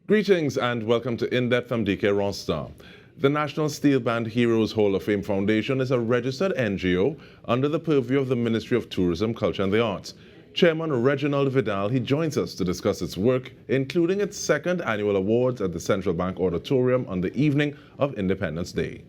Greetings and welcome to In-Depth. I'm Dike Rostant. The National Steelband Heroes Hall of Fame Foundation is a registered NGO under the purview of the Ministry of Tourism, Culture and the Arts. Chairman Reginald Vidale, he joins us to discuss its work, including its second annual awards at the Central Bank Auditorium on the evening of Independence Day.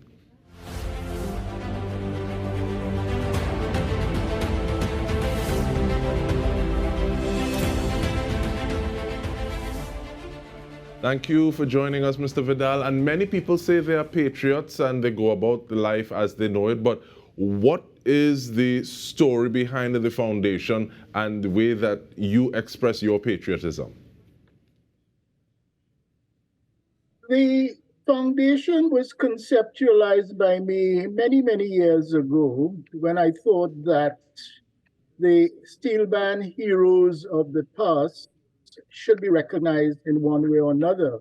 Thank you for joining us, Mr. Vidale. And many people say they are patriots and they go about life as they know it. But what is the story behind the foundation and the way that you express your patriotism? The foundation was conceptualized by me many, many years ago when I thought that the Steelband heroes of the past should be recognized in one way or another.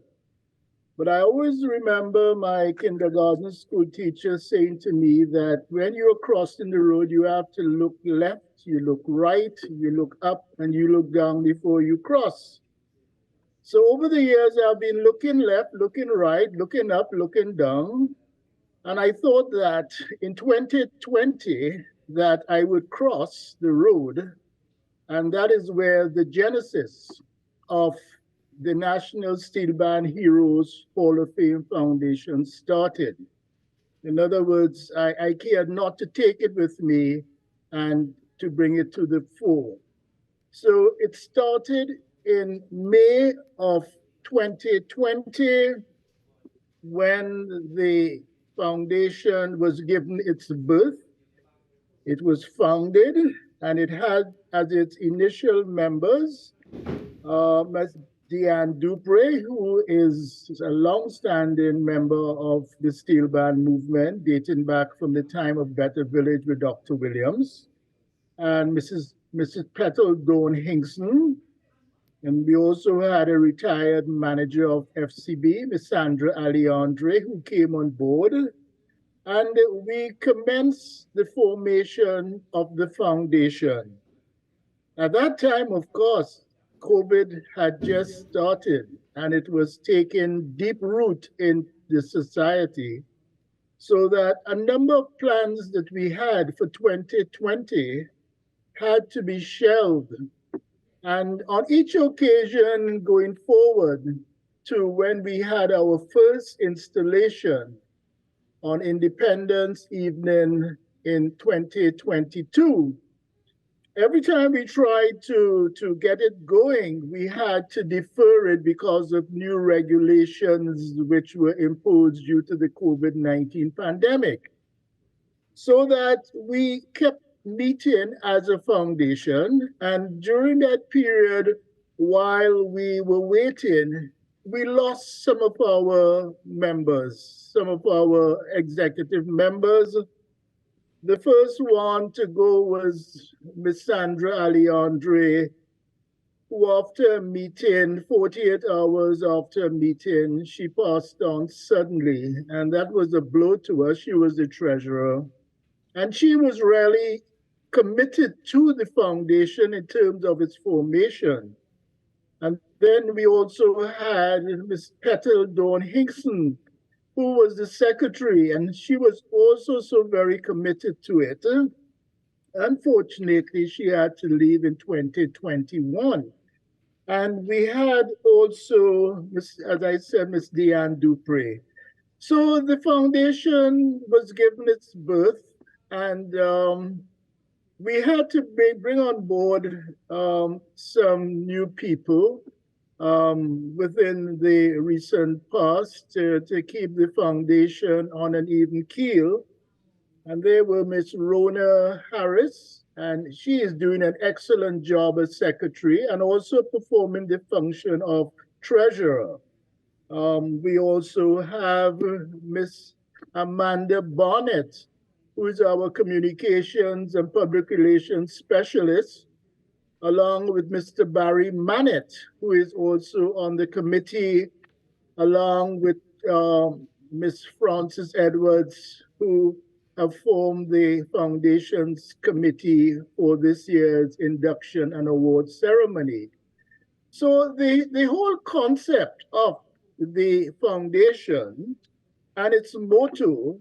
But I always remember my kindergarten school teacher saying to me that when you're crossing the road, you have to look left, you look right, you look up, and you look down before you cross. So over the years, I've been looking left, looking right, looking up, looking down. And I thought that in 2020, that I would cross the road. And that is where the genesis of the National Steelband Heroes Hall of Fame Foundation started. In other words, I cared not to take it with me and to bring it to the fore. So it started in May of 2020 when the foundation was given its birth. It was founded and it had as its initial members Ms. Diane Dupre, who is a long-standing member of the Steelband movement, dating back from the time of Better Village with Dr. Williams, and Mrs. Petal Dawn Hinkson. And we also had a retired manager of FCB, Ms. Sandra Alejandre, who came on board. And we commenced the formation of the foundation. At that time, of course, COVID had just started and it was taking deep root in the society, so that a number of plans that we had for 2020 had to be shelved. And on each occasion going forward to when we had our first installation on Independence Evening in 2022, every time we tried to get it going, we had to defer it because of new regulations which were imposed due to the COVID-19 pandemic. So that we kept meeting as a foundation. And during that period, while we were waiting, we lost some of our members, some of our executive members. The first one to go was Ms. Sandra Alejandre, who after a meeting, 48 hours after a meeting, she passed on suddenly. And that was a blow to us. She was the treasurer. And she was really committed to the foundation in terms of its formation. And then we also had Ms. Petal Dawn Hinkson, who was the secretary, and she was also so very committed to it. Unfortunately, she had to leave in 2021. And we had also, as I said, Ms. Diane Dupre. So the foundation was given its birth, and we had to bring on board some new people within the recent past to keep the foundation on an even keel. And they were Ms. Rona Harris, and she is doing an excellent job as secretary and also performing the function of treasurer. We also have Ms. Amanda Barnett, who is our communications and public relations specialist, along with Mr. Barry Mannett, who is also on the committee, along with Ms. Frances Edwards, who have formed the foundation's committee for this year's induction and award ceremony. So the whole concept of the foundation and its motto,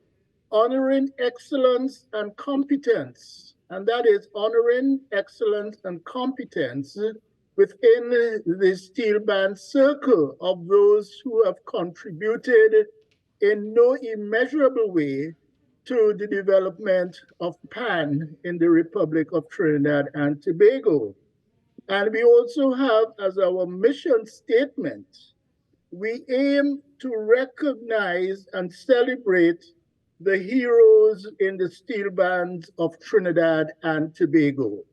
honoring excellence and competence. And that is honoring excellence and competence within the Steelband circle of those who have contributed in no immeasurable way to the development of PAN in the Republic of Trinidad and Tobago. And we also have as our mission statement, we aim to recognize and celebrate the heroes in the steel bands of Trinidad and Tobago.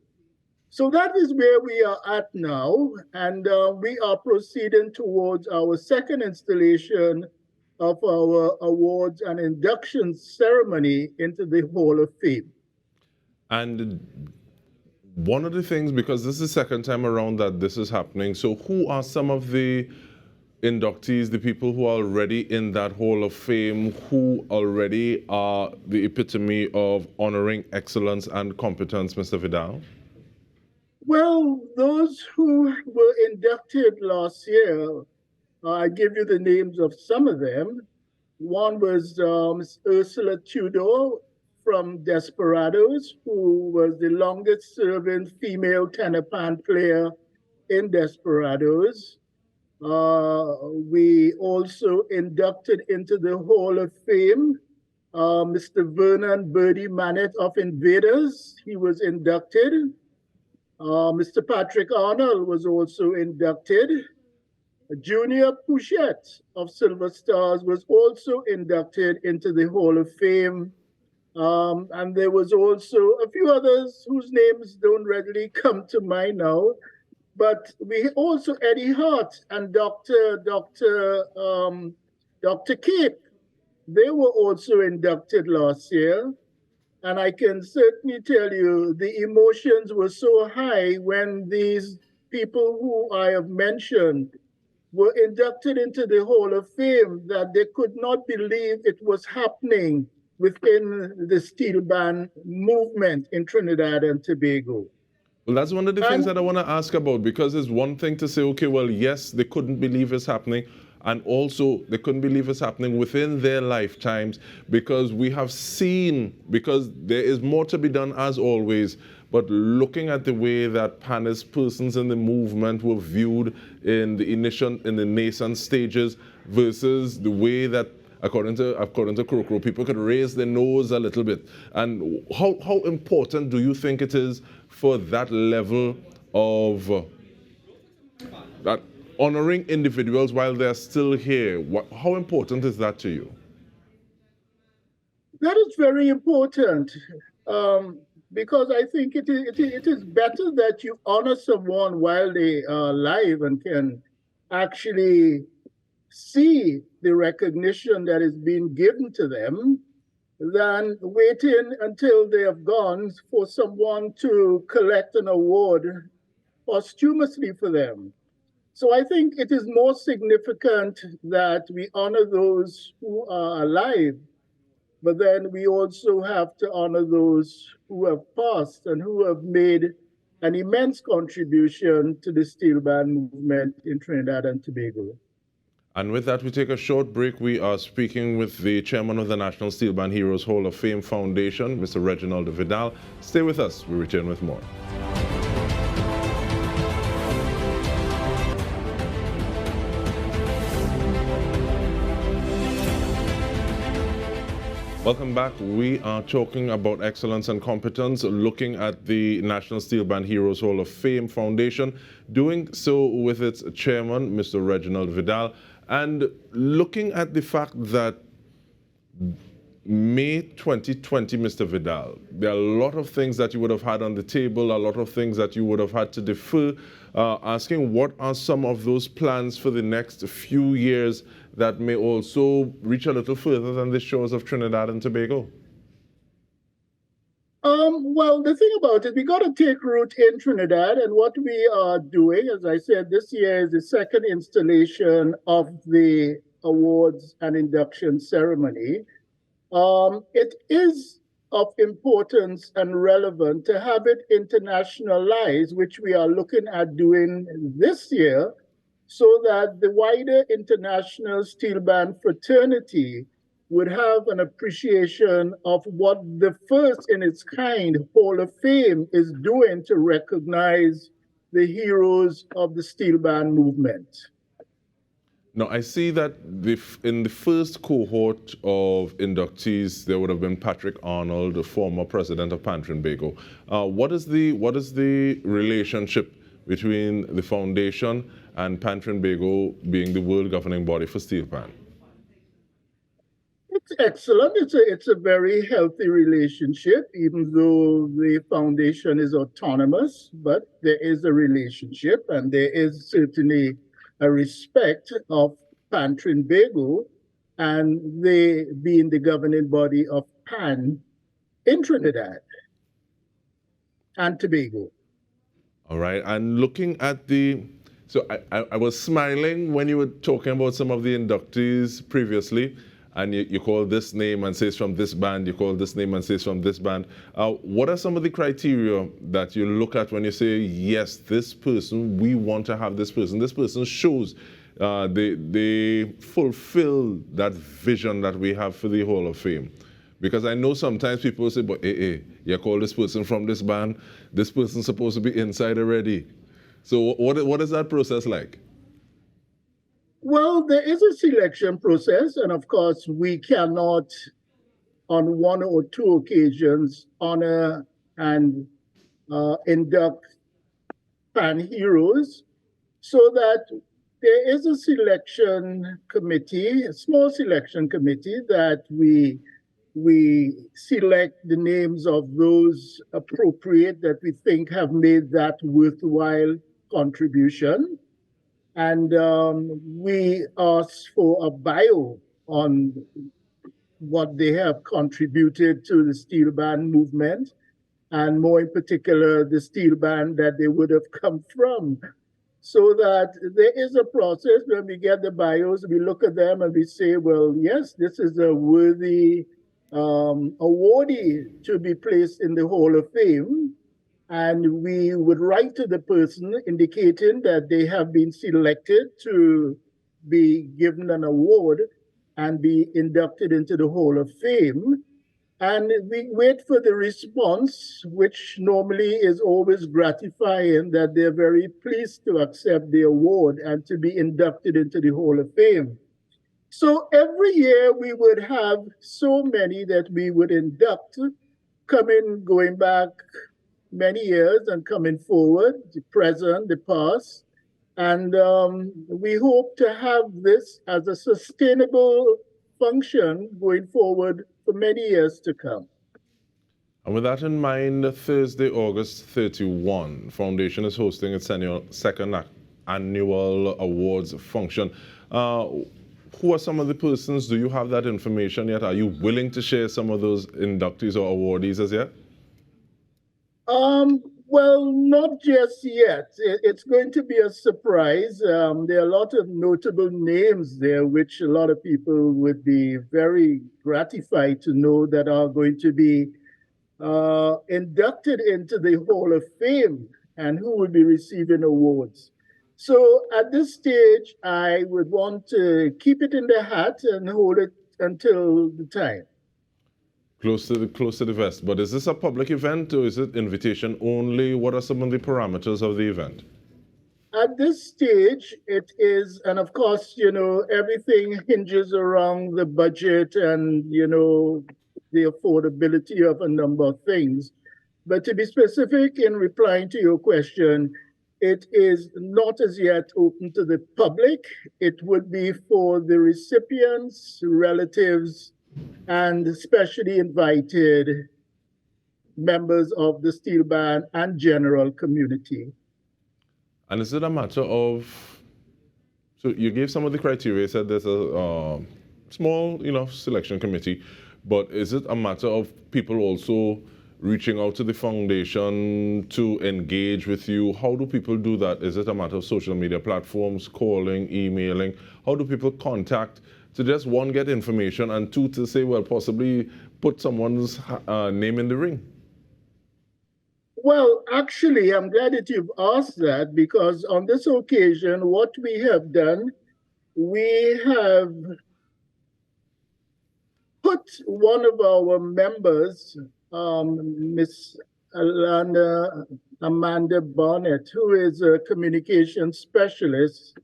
So that is where we are at now, and we are proceeding towards our second installation of our awards and induction ceremony into the Hall of Fame. And one of the things, because this is the second time around that this is happening, so who are some of the inductees, the people who are already in that Hall of Fame, who already are the epitome of honoring excellence and competence, Mr. Vidale? Well, those who were inducted last year, I give you the names of some of them. One was Ms. Ursula Tudor from Desperados, who was the longest serving female tenor pan player in Desperados. We also inducted into the Hall of Fame Mr. Vernon Birdie Manet of Invaders. He was inducted. Mr. Patrick Arnold was also inducted. Junior Pouchette of Silver Stars was also inducted into the Hall of Fame. And there was also a few others whose names don't readily come to mind now. But we also Eddie Hart and Dr. Cape. They were also inducted last year. And I can certainly tell you the emotions were so high when these people who I have mentioned were inducted into the Hall of Fame that they could not believe it was happening within the steel band movement in Trinidad and Tobago. Well, that's one of the things that I want to ask about, because it's one thing to say, okay, well, yes, they couldn't believe it's happening, and also they couldn't believe it's happening within their lifetimes, because we have seen, because there is more to be done as always, but looking at the way that panist persons in the movement were viewed in the nascent stages versus the way that according to Krokro, people could raise their nose a little bit. And how important do you think it is for that level of that honoring individuals while they're still here? How important is that to you? That is very important, because I think it is better that you honor someone while they are alive and can actually see the recognition that is being given to them than waiting until they have gone for someone to collect an award posthumously for them. So I think it is more significant that we honor those who are alive, but then we also have to honor those who have passed and who have made an immense contribution to the steel band movement in Trinidad and Tobago. And with that, we take a short break. We are speaking with the chairman of the National Steel Band Heroes Hall of Fame Foundation, Mr. Reginald Vidale. Stay with us. We return with more. Welcome back. We are talking about excellence and competence, looking at the National Steel Band Heroes Hall of Fame Foundation, doing so with its chairman, Mr. Reginald Vidale, and looking at the fact that May 2020, Mr. Vidale, there are a lot of things that you would have had on the table, a lot of things that you would have had to defer, asking what are some of those plans for the next few years that may also reach a little further than the shores of Trinidad and Tobago? Well, the thing about it, we got to take root in Trinidad, and what we are doing, as I said, this year is the second installation of the awards and induction ceremony. It is of importance and relevant to have it internationalized, which we are looking at doing this year, so that the wider international steel band fraternity would have an appreciation of what the first in its kind Hall of Fame is doing to recognize the heroes of the steel band movement. Now, I see that in the first cohort of inductees, there would have been Patrick Arnold, the former president of Pan Trinbago. What is the relationship between the foundation and Pan Trinbago being the world governing body for steel pan? It's excellent. It's a very healthy relationship, even though the foundation is autonomous, but there is a relationship, and there is certainly a respect of Pan Trinbago and they being the governing body of Pan in Trinidad and Tobago. All right, and looking at so I was smiling when you were talking about some of the inductees previously, and you call this name and says from this band, you call this name and says from this band. What are some of the criteria that you look at when you say, yes, this person, we want to have this person. This person shows they fulfill that vision that we have for the Hall of Fame. Because I know sometimes people say, but hey, you call this person from this band, this person's supposed to be inside already. So what is that process like? Well, there is a selection process, and of course, we cannot, on one or two occasions, honor and induct Pan heroes, so that there is a selection committee, a small selection committee, that we select the names of those appropriate that we think have made that worthwhile contribution. And we ask for a bio on what they have contributed to the steel band movement, and more in particular, the steel band that they would have come from. So that there is a process. When we get the bios, we look at them and we say, well, yes, this is a worthy awardee to be placed in the Hall of Fame. And we would write to the person indicating that they have been selected to be given an award and be inducted into the Hall of Fame. And we wait for the response, which normally is always gratifying, that they're very pleased to accept the award and to be inducted into the Hall of Fame. So every year we would have so many that we would induct, going back many years and coming forward, the present, the past. And we hope to have this as a sustainable function going forward for many years to come. And with that in mind, Thursday, August 31, Foundation is hosting its second annual awards function. Who are some of the persons? Do you have that information yet? Are you willing to share some of those inductees or awardees as yet? Well, not just yet. It's going to be a surprise. There are a lot of notable names there, which a lot of people would be very gratified to know that are going to be inducted into the Hall of Fame and who will be receiving awards. So at this stage, I would want to keep it in the hat and hold it until the time. Close to the vest. But is this a public event or is it invitation only? What are some of the parameters of the event? At this stage, it is, and of course, everything hinges around the budget and, the affordability of a number of things. But to be specific in replying to your question, it is not as yet open to the public. It would be for the recipients, relatives, and especially invited members of the steel band and general community. And is it a matter of, so you gave some of the criteria, you said there's a small, selection committee, but is it a matter of people also reaching out to the foundation to engage with you? How do people do that? Is it a matter of social media platforms, calling, emailing? How do people contact to just, one, get information, and two, to say, well, possibly put someone's name in the ring? Well, actually, I'm glad that you've asked that because on this occasion, what we have done, we have put one of our members, Miss Amanda Bonnet, who is a communication specialist.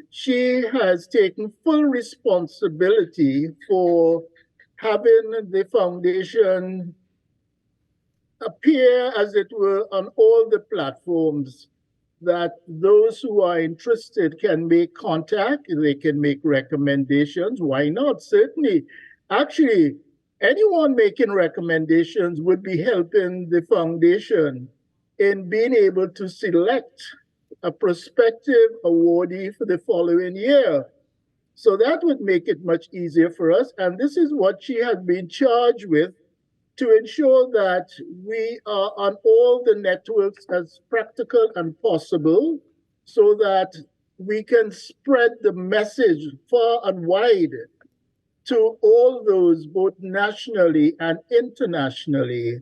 She has taken full responsibility for having the foundation appear, as it were, on all the platforms that those who are interested can make contact, they can make recommendations. Why not? Certainly. Actually, anyone making recommendations would be helping the foundation in being able to select a prospective awardee for the following year. So that would make it much easier for us. And this is what she has been charged with, to ensure that we are on all the networks as practical and possible so that we can spread the message far and wide to all those, both nationally and internationally,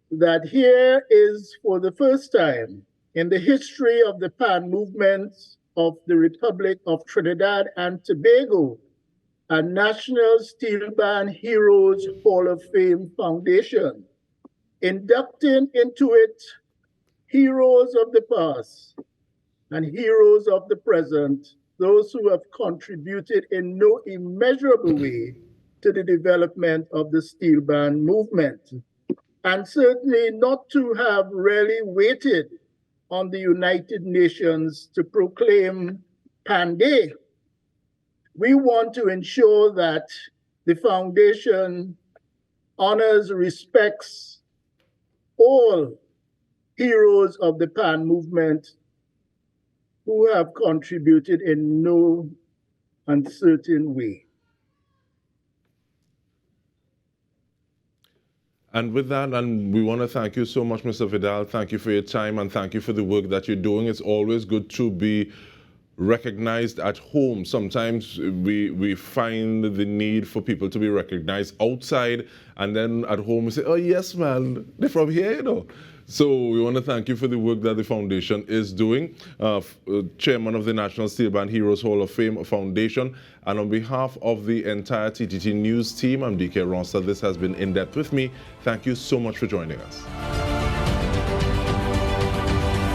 that here is, for the first time in the history of the PAN movements of the Republic of Trinidad and Tobago, a National Steelband Heroes Hall of Fame Foundation, inducting into it heroes of the past and heroes of the present, those who have contributed in no immeasurable way to the development of the Steelband movement, and certainly not to have really waited on the United Nations to proclaim Pan Day. We want to ensure that the foundation honors, respects all heroes of the PAN movement who have contributed in no uncertain way. And with that, and we want to thank you so much, Mr. Vidale. Thank you for your time and thank you for the work that you're doing. It's always good to be recognized at home. Sometimes we find the need for people to be recognized outside, and then at home we say, oh yes man, they're from here, you know. So we want to thank you for the work that the foundation is doing. Chairman of the National Steelband Heroes Hall of Fame Foundation, and on behalf of the entire TTT News team, I'm Dike Rostant. This has been In Depth with me. Thank you so much for joining us.